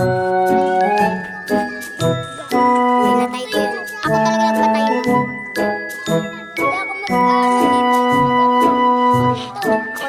Pinatay ko yun. Ako talaga nagpatay nun. Hindi ako mag-ano dito. Ito, ako na. Ako nagpatay nun.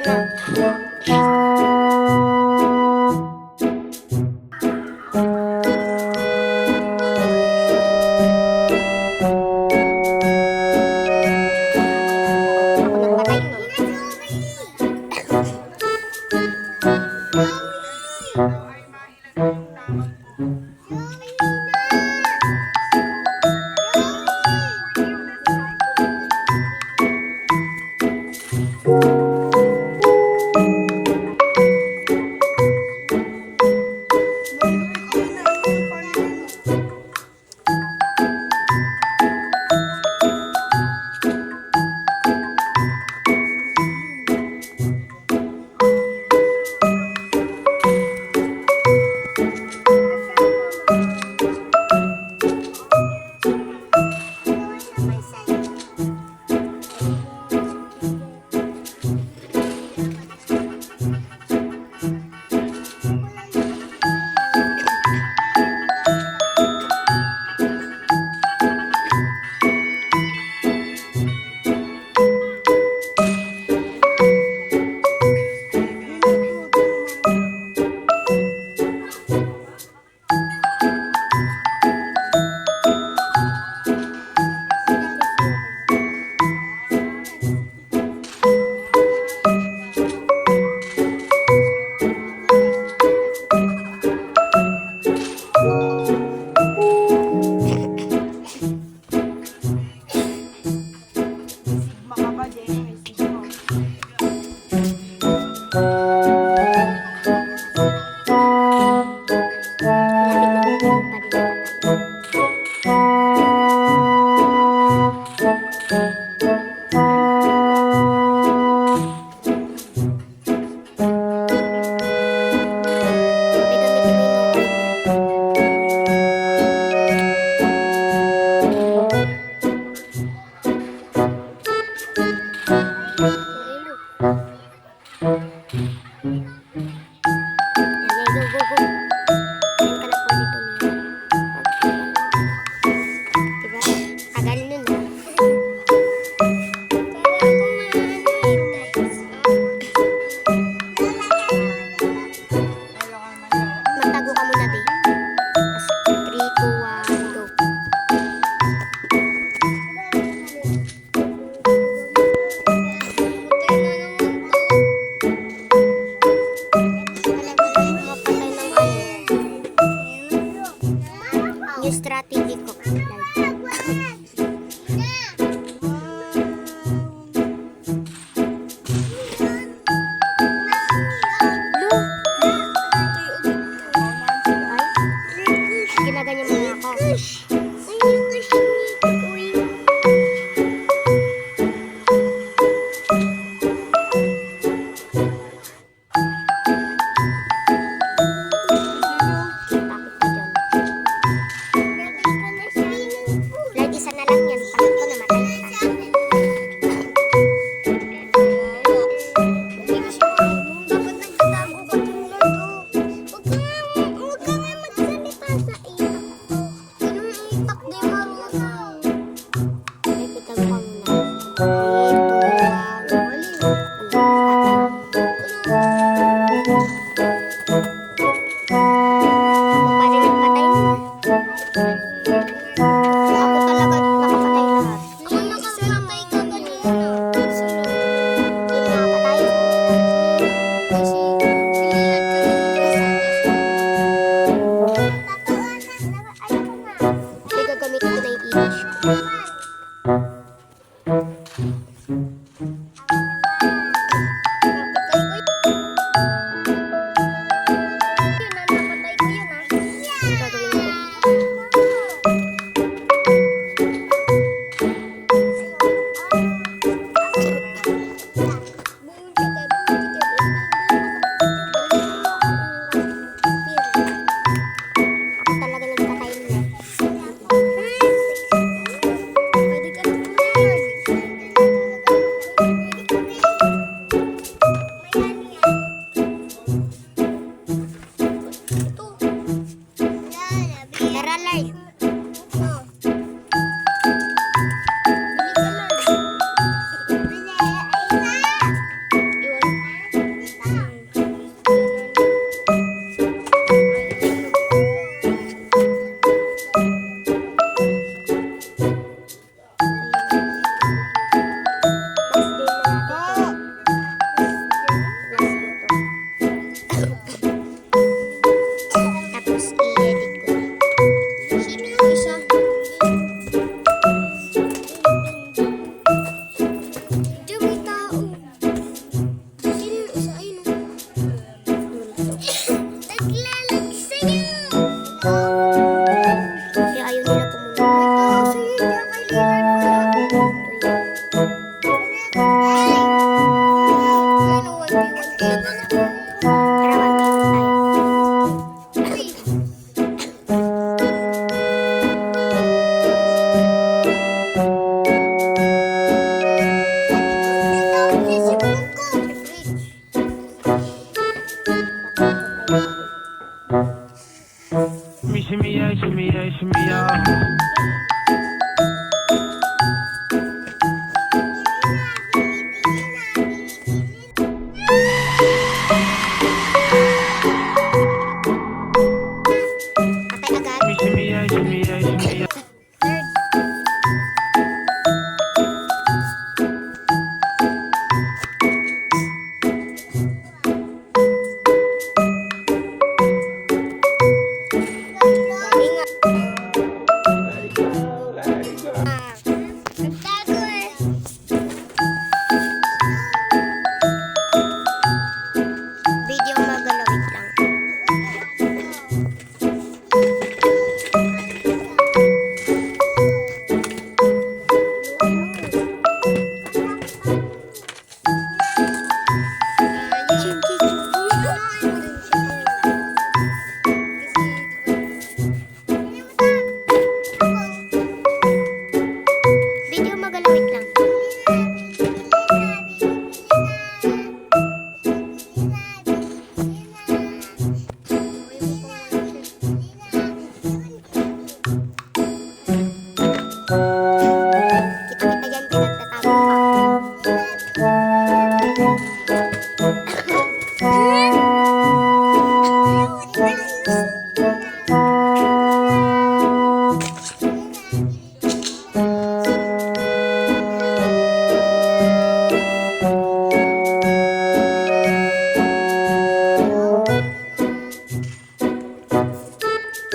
Strategy ko. Ginaganyan mo na ako. shimmy yeah, shimmy yeah, shimmy yeah. Patay agad. Shimmy yeah, shimmy yeah, shimmy yeah. Third. Ingat. Nagtago eh. Video magalawit lang. Video magalawit lang. Kita-kita yan, pinagtatago pa.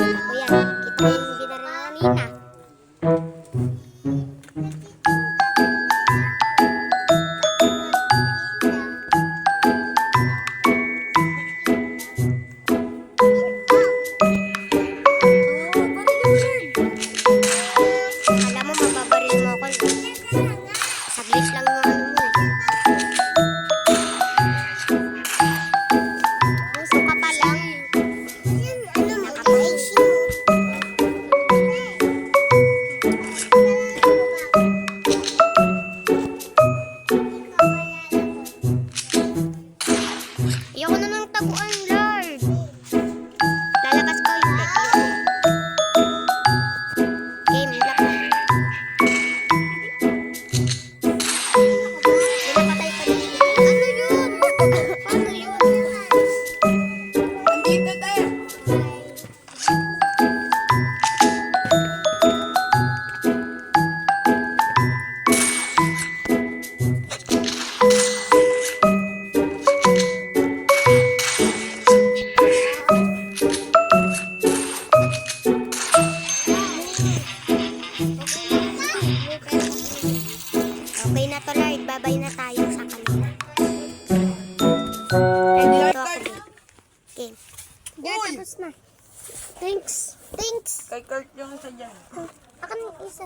O yan, kita yung binaril kanina. Alam mo, mababaril mo ako. Saglit lang yung ano mo eh. Gusto ka pa lang. Nakapay. Ayoko na ng taguan, Lord. Lalakas ka o hindi? Game, lock mo. Pinapatay ka din. Ano yun? Paano yun? Andito tayo. Okay na to, Lord. Babay na tayo sa kanila. Ito ako, babe. Game. Uy! Tapos na. Thanks. Thanks. Kay Kurt yung isa dyan. Akan isa.